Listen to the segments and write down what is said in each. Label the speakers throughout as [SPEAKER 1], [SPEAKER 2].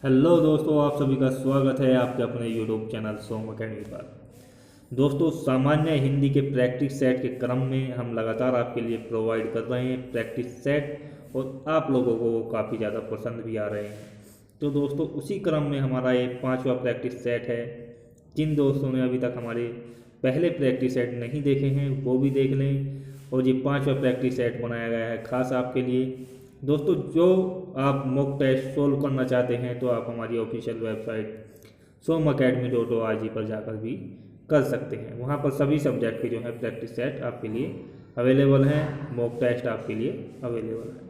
[SPEAKER 1] Hello दोस्तों, आप सभी का स्वागत है आपके अपने यूट्यूब चैनल सोम अकेडमी पर। दोस्तों, सामान्य हिंदी के प्रैक्टिस सेट के क्रम में हम लगातार आपके लिए प्रोवाइड कर रहे हैं प्रैक्टिस सेट, और आप लोगों को वो काफ़ी ज़्यादा पसंद भी आ रहे हैं। तो दोस्तों, उसी क्रम में हमारा ये 5वां प्रैक्टिस सेट है। जिन दोस्तों ने अभी तक हमारे पहले प्रैक्टिस सेट नहीं देखे हैं वो भी देख लें, और ये 5वां प्रैक्टिस सेट बनाया गया है खास आपके लिए। दोस्तों, जो आप मॉक टेस्ट सोल्व करना चाहते हैं तो आप हमारी ऑफिशियल वेबसाइट somacademy.org पर जाकर भी कर सकते हैं। वहाँ पर सभी सब्जेक्ट के जो है प्रैक्टिस सेट आपके लिए अवेलेबल हैं, मॉक टेस्ट आपके लिए अवेलेबल है।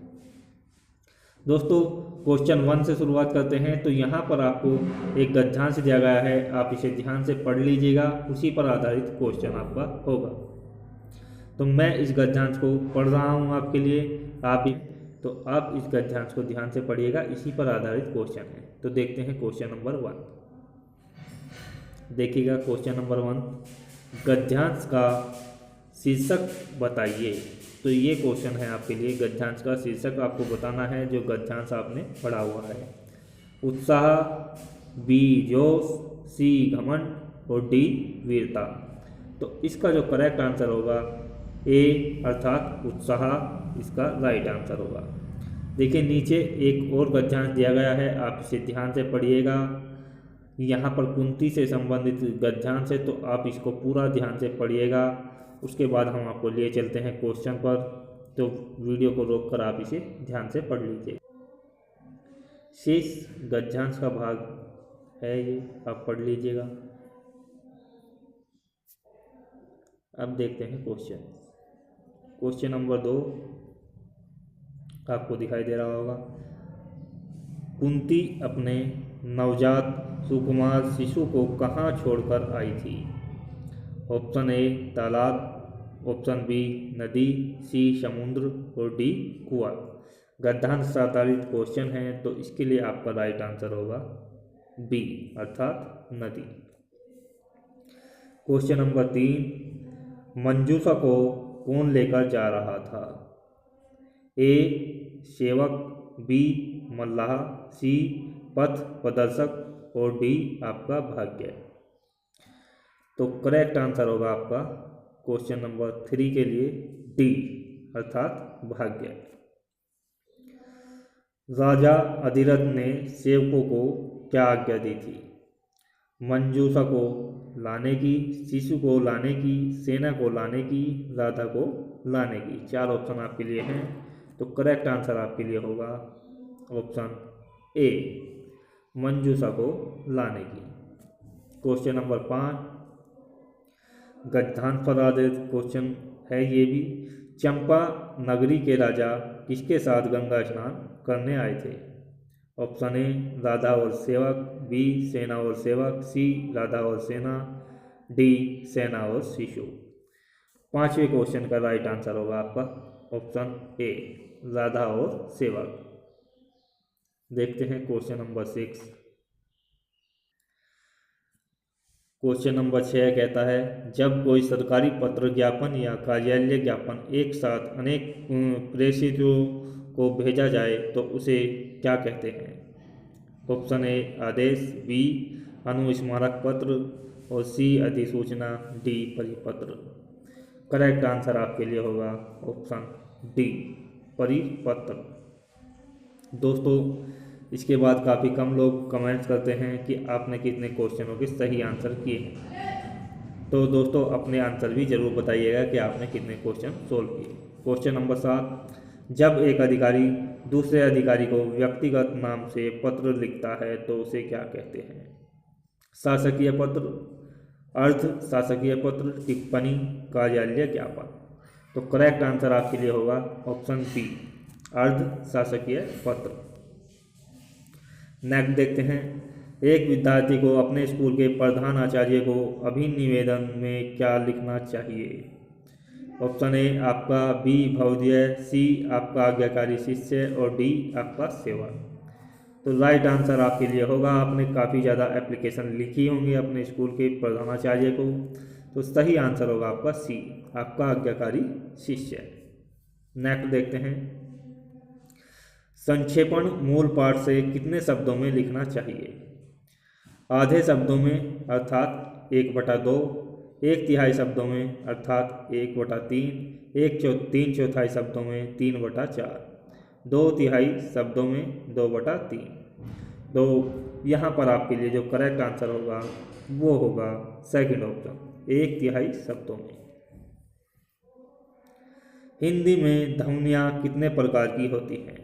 [SPEAKER 1] दोस्तों, क्वेश्चन 1 से शुरुआत करते हैं। तो यहाँ पर आपको एक गद्यांश दिया गया है, आप इसे ध्यान से पढ़ लीजिएगा, उसी पर आधारित क्वेश्चन आपका होगा। तो मैं इस गद्यांश को पढ़ रहा हूँ आपके लिए, आप इस गद्यांश को ध्यान से पढ़िएगा, इसी पर आधारित क्वेश्चन है। तो देखते हैं क्वेश्चन नंबर 1। देखिएगा क्वेश्चन नंबर 1, गद्यांश का शीर्षक बताइए। तो ये क्वेश्चन है आपके लिए, गद्यांश का शीर्षक आपको बताना है जो गद्यांश आपने पढ़ा हुआ है। उत्साह, बी जोश, सी घमंड और डी वीरता। तो इसका जो करेक्ट आंसर होगा ए अर्थात उत्साह, इसका राइट आंसर होगा। देखिए नीचे एक और गद्यांश दिया गया है, आप इसे ध्यान से पढ़िएगा। यहाँ पर कुंती से संबंधित गद्यांश है, तो आप इसको पूरा ध्यान से पढ़िएगा। उसके बाद हम आपको लिए चलते हैं क्वेश्चन पर, तो वीडियो को रोक कर आप इसे ध्यान से पढ़ लीजिए। शेष गद्यांश का भाग है ये, आप पढ़ लीजिएगा। अब देखते हैं क्वेश्चन नंबर 2 आपको दिखाई दे रहा होगा। कुंती अपने नवजात सुकुमार शिशु को कहाँ छोड़कर आई थी? ऑप्शन ए तालाब, ऑप्शन बी नदी, सी समुद्र और डी कुआं। गद्यांश आधारित क्वेश्चन है, तो इसके लिए आपका राइट आंसर होगा बी अर्थात नदी। क्वेश्चन नंबर 3, मंजूषा को कौन लेकर जा रहा था? ए सेवक, बी मल्लाह, सी पथ प्रदर्शक और डी आपका भाग्य। तो करेक्ट आंसर होगा आपका क्वेश्चन नंबर 3 के लिए डी अर्थात भाग्य। राजा अधिरथ ने सेवकों को क्या आज्ञा दी थी? मंजूषा को लाने की, शिशु को लाने की, सेना को लाने की, राधा को लाने की। 4 ऑप्शन आपके लिए हैं, तो करेक्ट आंसर आपके लिए होगा ऑप्शन ए मंजूषा को लाने की। क्वेश्चन नंबर 5 गद्यांश पर आधारित क्वेश्चन है ये भी। चंपा नगरी के राजा किसके साथ गंगा स्नान करने आए थे? ऑप्शन ए राधा और सेवक, बी सेना और सेवक, सी राधा और सेना, डी सेना और शिशु। 5वें क्वेश्चन का राइट आंसर होगा आपका ऑप्शन ए राधा और सेवक। देखते हैं क्वेश्चन नंबर 6। क्वेश्चन नंबर 6 कहता है, जब कोई सरकारी पत्र, ज्ञापन या कार्यालय ज्ञापन एक साथ अनेक प्रेषितों को भेजा जाए तो उसे क्या कहते हैं? ऑप्शन ए आदेश, बी अनुस्मारक पत्र और सी अधिसूचना, डी परिपत्र। करेक्ट आंसर आपके लिए होगा ऑप्शन डी परिपत्र। दोस्तों, इसके बाद काफ़ी कम लोग कमेंट्स करते हैं कि आपने कितने क्वेश्चनों के सही आंसर किए हैं। तो दोस्तों, अपने आंसर भी ज़रूर बताइएगा कि आपने कितने क्वेश्चन सोल्व किए। क्वेश्चन नंबर 7, जब एक अधिकारी दूसरे अधिकारी को व्यक्तिगत नाम से पत्र लिखता है तो उसे क्या कहते हैं? शासकीय पत्र, अर्ध शासकीय पत्र, टिप्पणी, कार्यालय ज्ञापन। तो करेक्ट आंसर आपके लिए होगा ऑप्शन बी अर्ध शासकीय पत्र। नेक्स्ट देखते हैं, एक विद्यार्थी को अपने स्कूल के प्रधान आचार्य को अभिनिवेदन में क्या लिखना चाहिए? ऑप्शन ए आपका, बी भवदीय, सी आपका आज्ञाकारी शिष्य और डी आपका सेवक। तो राइट आंसर आपके लिए होगा, आपने काफ़ी ज़्यादा एप्लीकेशन लिखी होंगी अपने स्कूल के प्रधानाचार्य को, तो सही आंसर होगा आपका सी आपका आज्ञाकारी शिष्य। नेक्स्ट देखते हैं, संक्षेपण मूल पाठ से कितने शब्दों में लिखना चाहिए? आधे शब्दों में अर्थात 1/2, 1/3 शब्दों में अर्थात 1/3, 3 चौथाई शब्दों में 3/4, 2/3 शब्दों में 2/3। तो यहाँ पर आपके लिए जो करेक्ट आंसर होगा वो होगा सेकंड ऑप्शन, 1/3 शब्दों में। हिंदी में ध्वनियाँ कितने प्रकार की होती हैं?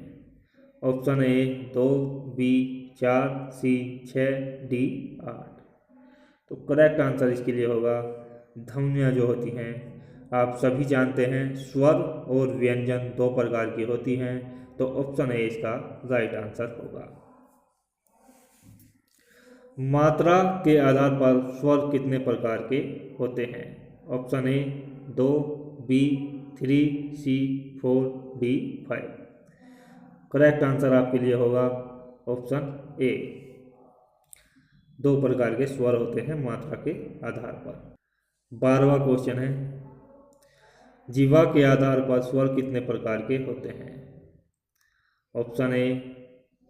[SPEAKER 1] Option A 2, B 4, C 6, D 8। तो करेक्ट आंसर इसके लिए होगा, ध्वनियाँ जो होती हैं आप सभी जानते हैं स्वर और व्यंजन 2 प्रकार की होती हैं, तो ऑप्शन ए इसका राइट आंसर होगा। मात्रा के आधार पर स्वर कितने प्रकार के होते हैं? Option A 2, B 3, C 4, D 5। Correct answer आपके लिए होगा ऑप्शन ए, 2 प्रकार के स्वर होते हैं मात्रा के आधार पर। 12वां क्वेश्चन है, जीवा के आधार पर स्वर कितने प्रकार के होते हैं? Option A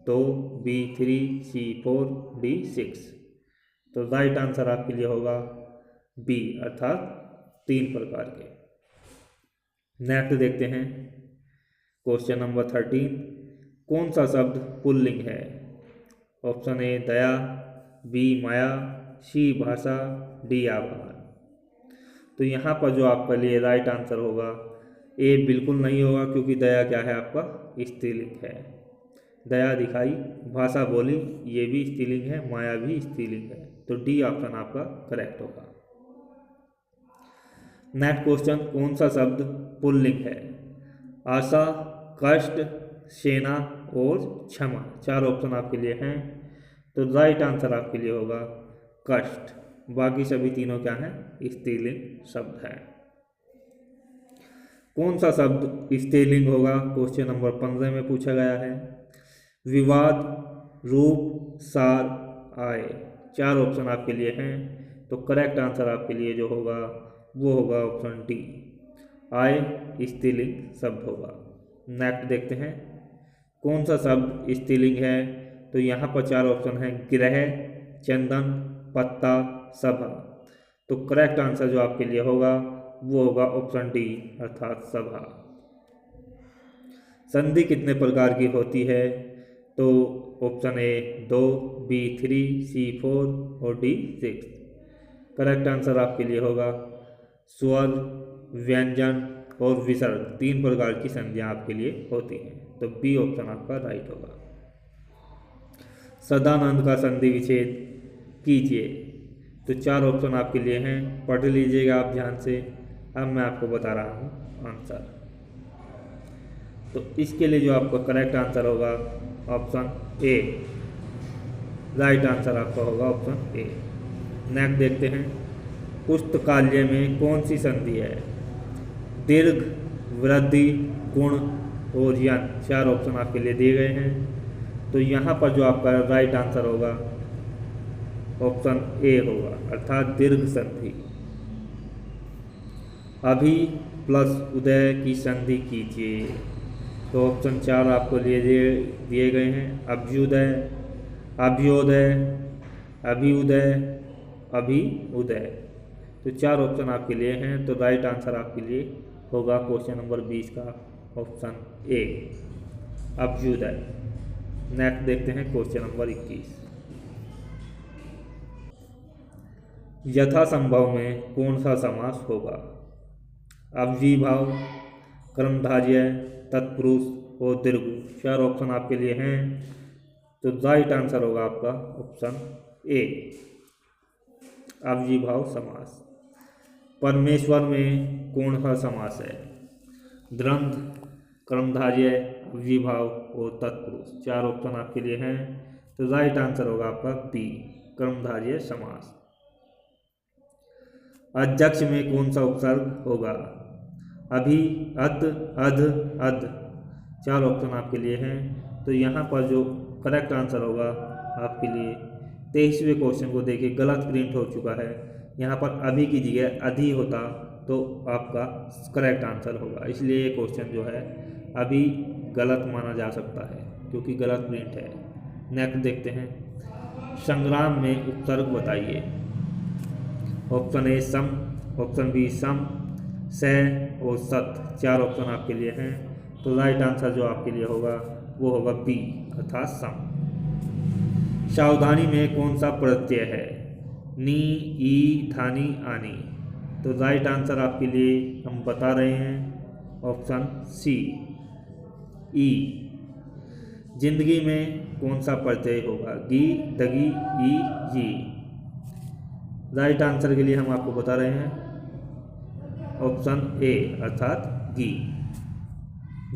[SPEAKER 1] 2, B 3, C 4, D 6। तो राइट आंसर आपके लिए होगा बी अर्थात 3 प्रकार के। नेक्स्ट देखते हैं क्वेश्चन नंबर 13, कौन सा शब्द पुल्लिंग है? ऑप्शन ए दया, बी माया, सी भाषा, डी आभार। तो यहाँ पर जो आपके लिए राइट आंसर होगा ए बिल्कुल नहीं होगा, क्योंकि दया क्या है आपका स्त्रीलिंग है। दया दिखाई, भाषा बोली, ये भी स्त्रीलिंग है, माया भी स्त्रीलिंग है। तो डी ऑप्शन आपका करेक्ट होगा। नेक्स्ट क्वेश्चन, कौन सा शब्द पुल्लिंग है? आशा, कष्ट, सेना और क्षमा। 4 ऑप्शन आपके लिए हैं, तो राइट आंसर आपके लिए होगा कष्ट। बाकी सभी तीनों क्या हैं? स्त्रीलिंग शब्द है। कौन सा शब्द स्त्रीलिंग होगा? क्वेश्चन नंबर 15 में पूछा गया है। विवाद, रूप, सार, आय। 4 ऑप्शन आपके लिए हैं, तो करेक्ट आंसर आपके लिए जो होगा वो होगा ऑप्शन डी, आय स्त्रीलिंग शब्द होगा। नेक्स्ट देखते हैं, कौन सा शब्द स्त्रीलिंग है? तो यहाँ पर 4 ऑप्शन हैं, ग्रह, चंदन, पत्ता, सभा। तो करेक्ट आंसर जो आपके लिए होगा वो होगा ऑप्शन डी अर्थात सभा। संधि कितने प्रकार की होती है? तो ऑप्शन ए 2, बी 3, सी 4 और डी 6। करेक्ट आंसर आपके लिए होगा स्वर, व्यंजन और विसर्ग 3 प्रकार की संधियां आपके लिए होती हैं, तो बी ऑप्शन आपका राइट होगा। सदानंद का संधि विच्छेद कीजिए। तो 4 ऑप्शन आपके लिए हैं, पढ़ लीजिएगा आप ध्यान से। अब मैं आपको बता रहा हूँ आंसर। तो इसके लिए जो आपका करेक्ट आंसर होगा ऑप्शन ए, राइट आंसर आपका होगा ऑप्शन ए। नेक्स्ट देखते हैं, पुस्तकालय में कौन सी संधि है? दीर्घ, वृद्धि, गुण और यन। 4 ऑप्शन आपके लिए दिए गए हैं, तो यहाँ पर जो आपका राइट आंसर होगा ऑप्शन ए होगा अर्थात दीर्घ संधि। अभी प्लस उदय की संधि कीजिए। तो ऑप्शन 4 आपको दिए गए हैं, अभ्युदय, अभ्योदय, अभिउदय, अभी उदय। तो 4 ऑप्शन आपके लिए हैं, तो राइट आंसर आपके लिए होगा क्वेश्चन नंबर 20 का ऑप्शन ए, अभ्युदय। नेक्स्ट देखते हैं क्वेश्चन नंबर 21, यथासंभव में कौन सा समास होगा? अव्ययीभाव, कर्मधारय, तत्पुरुष और दीर्घु। 4 ऑप्शन आपके लिए हैं, तो राइट आंसर होगा आपका ऑप्शन ए, अव्ययीभाव समास। परमेश्वर में कौन सा समास है? द्वंद्व, कर्मधारय, अव्ययीभाव और तत्पुरुष। 4 ऑप्शन आपके लिए हैं, तो राइट आंसर होगा आपका बी, कर्मधारय समास। अध्यक्ष में कौन सा उपसर्ग होगा? अभी, अत, अध, अध। 4 ऑप्शन आपके लिए हैं, तो यहाँ पर जो करेक्ट आंसर होगा आपके लिए 23वें क्वेश्चन को देखिए, गलत प्रिंट हो चुका है। यहाँ पर अभी की जगह अधि होता तो आपका करेक्ट आंसर होगा, इसलिए ये क्वेश्चन जो है अभी गलत माना जा सकता है। क्योंकि गलत प्रिंट है। नेक्स्ट देखते हैं, संग्राम में उपसर्ग बताइए। ऑप्शन ए सम, ऑप्शन बी सम, स और सत, 4 ऑप्शन आपके लिए हैं। तो राइट आंसर जो आपके लिए होगा वो होगा बी अर्थात सम। सावधानी में कौन सा प्रत्यय है? नी, ई, धानी, आनी। तो राइट आंसर आपके लिए हम बता रहे हैं ऑप्शन सी ई। जिंदगी में कौन सा प्रत्यय होगा? गी, दगी, ई, जी। राइट आंसर के लिए हम आपको बता रहे हैं ऑप्शन ए अर्थात गी।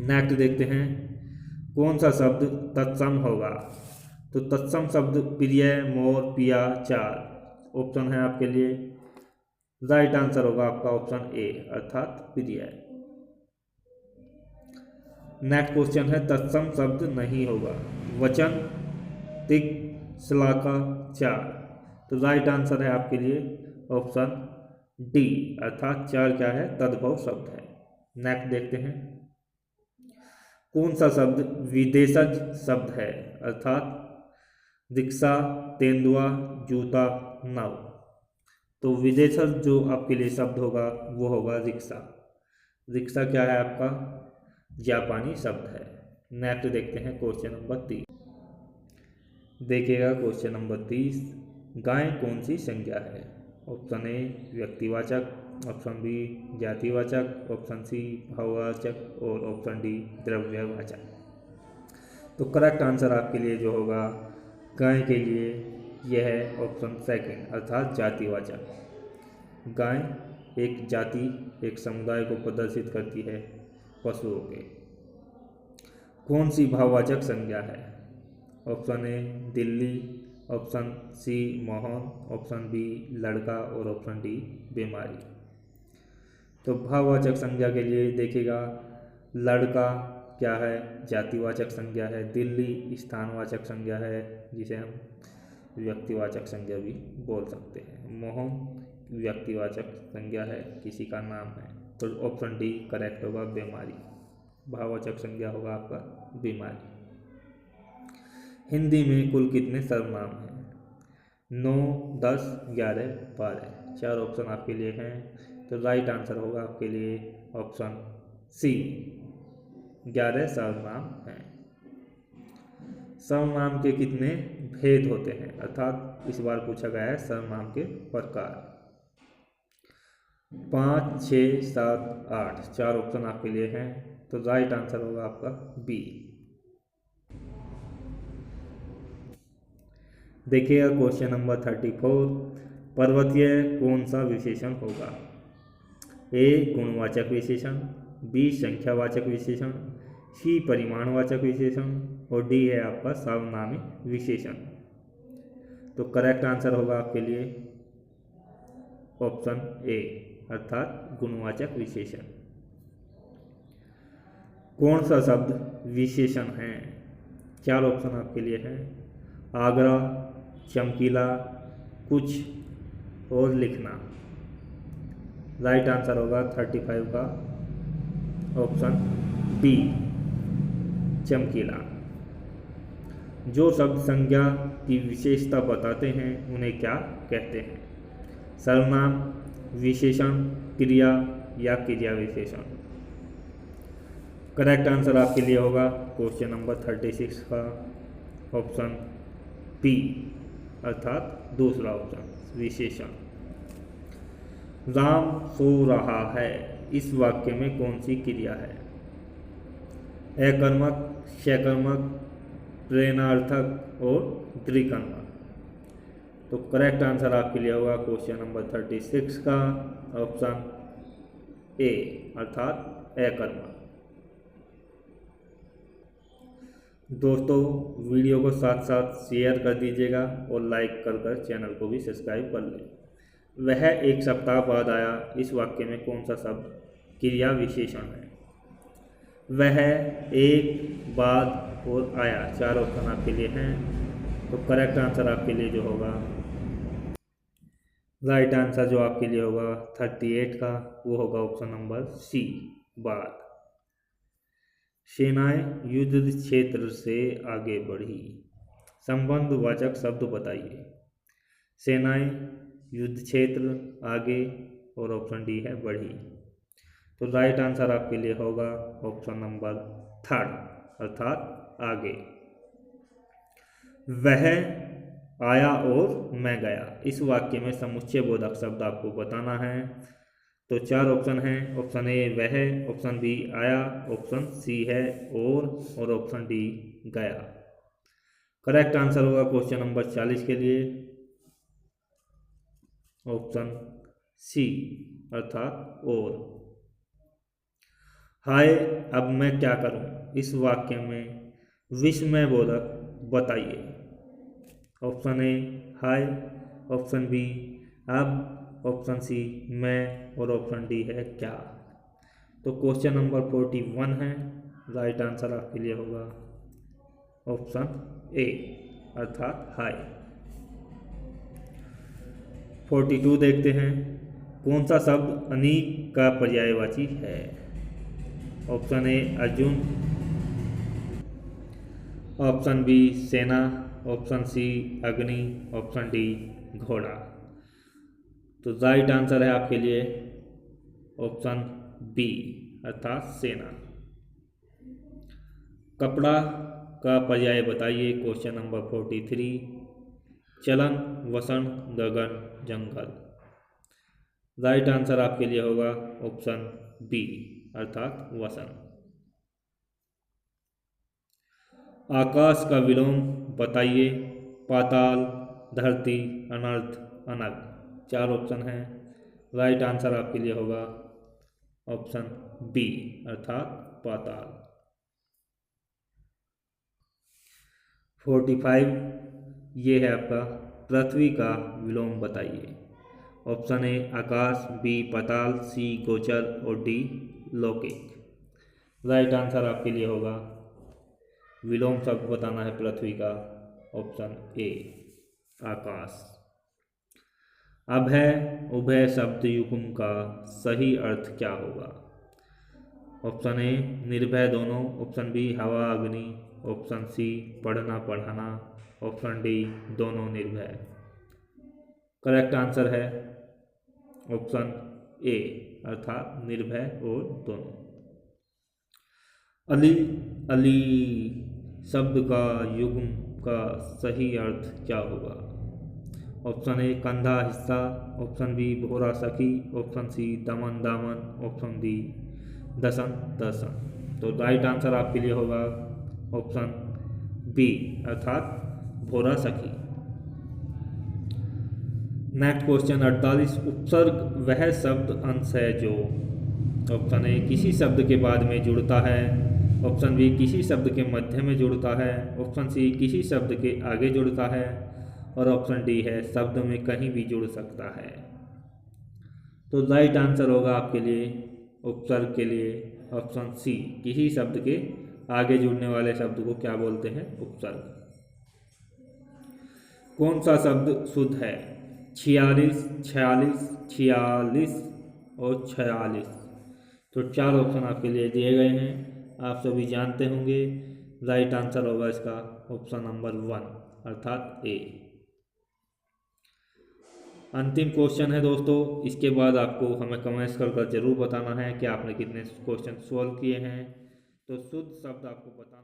[SPEAKER 1] नेक्स्ट देखते हैं, कौन सा शब्द तत्सम होगा? तो तत्सम शब्द प्रिय, मोर, पिया, चार ऑप्शन है आपके लिए। राइट आंसर होगा आपका ऑप्शन ए अर्थात प्रिय। नेक्स्ट क्वेश्चन है, तत्सम शब्द नहीं होगा? वचन, तिक, श्लाका, चार। तो राइट आंसर है आपके लिए ऑप्शन डी अर्थात चार क्या है? तद्भव शब्द है। नेक्स्ट देखते हैं, कौन सा शब्द विदेशज शब्द है? अर्थात रिक्शा, तेंदुआ, जूता, नाव। तो विदेशज जो आपके लिए शब्द होगा वो होगा रिक्शा। रिक्शा क्या है आपका? जापानी शब्द है। नेक्स्ट देखते हैं क्वेश्चन नंबर 30। देखिएगा क्वेश्चन नंबर 30, गाय कौन सी संज्ञा है? ऑप्शन ए व्यक्तिवाचक, ऑप्शन बी जातिवाचक, ऑप्शन सी भाववाचक और ऑप्शन डी द्रव्यवाचक। तो करेक्ट आंसर आपके लिए जो होगा गाय के लिए यह है ऑप्शन सेकंड अर्थात जातिवाचक। गाय एक जाति, एक समुदाय को प्रदर्शित करती है पशुओं के। कौन सी भाववाचक संज्ञा है? Option A Delhi, option C Mohan, option B लड़का और ऑप्शन डी बीमारी। तो भाववाचक संज्ञा के लिए देखिएगा, लड़का क्या है? जातिवाचक संज्ञा है। दिल्ली स्थानवाचक संज्ञा है जिसे हम व्यक्तिवाचक संज्ञा भी बोल सकते हैं। मोहन व्यक्तिवाचक संज्ञा है, किसी का नाम है। तो ऑप्शन डी करेक्ट होगा बीमारी। भाववाचक संज्ञा होगा आपका बीमारी। हिंदी में कुल कितने सर्वनाम हैं? 9, 10, 11, 12। 4 ऑप्शन आपके लिए हैं। तो राइट आंसर होगा आपके लिए ऑप्शन सी 11 सर्वनाम हैं। सर्वनाम के कितने भेद होते हैं? अर्थात इस बार पूछा गया है सर्वनाम के प्रकार। 5, 6, 7, 8। 4 ऑप्शन आपके लिए हैं। तो राइट आंसर होगा आपका बी। देखिएगा क्वेश्चन नंबर 34, पर्वतीय कौन सा विशेषण होगा? ए गुणवाचक विशेषण, बी संख्यावाचक विशेषण, सी परिमाणवाचक विशेषण और डी है आपका सर्वनामी विशेषण। तो करेक्ट आंसर होगा आपके लिए ऑप्शन ए अर्थात गुणवाचक विशेषण। कौन सा शब्द विशेषण है? 4 ऑप्शन आपके लिए हैं। आगरा, चमकीला, कुछ और लिखना। राइट आंसर होगा 35 का ऑप्शन बी चमकीला। जो शब्द संज्ञा की विशेषता बताते हैं उन्हें क्या कहते हैं? सर्वनाम, विशेषण, क्रिया या क्रिया विशेषण। करेक्ट आंसर आपके लिए होगा क्वेश्चन नंबर 36 का ऑप्शन बी अर्थात दूसरा ऑप्शन विशेषण। राम सो रहा है, इस वाक्य में कौन सी क्रिया है? अकर्मक, सकर्मक, प्रेरणार्थक और द्विकर्मक। तो करेक्ट आंसर आपके लिए होगा क्वेश्चन नंबर 36 का ऑप्शन ए अर्थात अकर्मक। दोस्तों वीडियो को साथ साथ शेयर कर दीजिएगा और लाइक कर चैनल को भी सब्सक्राइब कर लें। वह एक सप्ताह बाद आया, इस वाक्य में कौन सा शब्द क्रिया विशेषण है? वह एक, बाद और आया। 4 ऑप्शन आपके लिए हैं। तो करेक्ट आंसर आपके लिए जो होगा राइट आंसर जो आपके लिए होगा 38 का वो होगा ऑप्शन नंबर सी बाद। सेनाएं युद्ध क्षेत्र से आगे बढ़ी। संबंधवाचक शब्द बताइए। सेनाएं, युद्ध क्षेत्र, आगे और ऑप्शन डी है बढ़ी। तो राइट आंसर आपके लिए होगा ऑप्शन नंबर थर्ड, अर्थात आगे। वह आया और मैं गया, इस वाक्य में समुच्चय बोधक शब्द आपको बताना है। तो चार ऑप्शन हैं। ऑप्शन ए वह, ऑप्शन बी आया, ऑप्शन सी है और ऑप्शन डी गया। करेक्ट आंसर होगा क्वेश्चन नंबर 40 के लिए ऑप्शन सी, अर्थात और। हाय अब मैं क्या करूं, इस वाक्य में विस्मय बोधक बताइए। ऑप्शन ए हाय, ऑप्शन बी अब, ऑप्शन सी मैं और ऑप्शन डी है क्या। तो क्वेश्चन नंबर 41 है। राइट आंसर आपके लिए होगा ऑप्शन ए, अर्थात हाय। 42 देखते हैं। कौन सा शब्द अनीक का पर्यायवाची है। Option A Arjun, option B सेना, ऑप्शन सी अग्नि, ऑप्शन डी घोड़ा। तो राइट आंसर है आपके लिए ऑप्शन बी, अर्थात सेना। कपड़ा का पर्याय बताइए। Question number 43। चलन, वसन, गगन, जंगल। राइट आंसर आपके लिए होगा ऑप्शन बी, अर्थात वसन। आकाश का विलोम बताइए। पाताल, धरती, अनर्थ, अनग। चार ऑप्शन हैं। राइट आंसर आपके लिए होगा ऑप्शन बी, अर्थात पाताल। 45 ये है आपका पृथ्वी का विलोम बताइए। ऑप्शन ए आकाश, बी पाताल, सी गोचर और डी लौकिक। राइट आंसर आपके लिए होगा विलोम शब्द बताना है पृथ्वी का, ऑप्शन ए आकाश। अभय उभय शब्द युग्म का सही अर्थ क्या होगा। ऑप्शन ए निर्भय दोनों, ऑप्शन बी हवा अग्नि, ऑप्शन सी पढ़ना पढ़ाना, ऑप्शन डी दोनों निर्भय। करेक्ट आंसर है ऑप्शन ए, अर्थात निर्भय और दोनों। अली अली शब्द का युग्म का सही अर्थ क्या होगा। ऑप्शन ए कंधा हिस्सा, ऑप्शन बी भोरा सखी, ऑप्शन सी दमन दामन, ऑप्शन डी दसन दर्शन। तो राइट आंसर आपके लिए होगा ऑप्शन बी, अर्थात भोरा सखी। Next question 48। उपसर्ग वह शब्द अंश है जो। ऑप्शन ए किसी शब्द के बाद में जुड़ता है, ऑप्शन बी किसी शब्द के मध्य में जुड़ता है, ऑप्शन सी किसी शब्द के आगे जुड़ता है और ऑप्शन डी है शब्द में कहीं भी जुड़ सकता है। तो राइट आंसर होगा आपके लिए उपसर्ग के लिए ऑप्शन सी, किसी शब्द के आगे जुड़ने वाले शब्द को क्या बोलते हैं, उपसर्ग। कौन सा शब्द शुद्ध है। 46, 46, 46 और 46। तो चार ऑप्शन आपके लिए दिए गए हैं, आप सभी जानते होंगे। राइट आंसर होगा इसका ऑप्शन नंबर 1, अर्थात ए। अंतिम क्वेश्चन है दोस्तों, इसके बाद आपको हमें कमेंट्स कर जरूर बताना है कि आपने कितने क्वेश्चन सॉल्व किए हैं। तो शुद्ध शब्द आपको बताना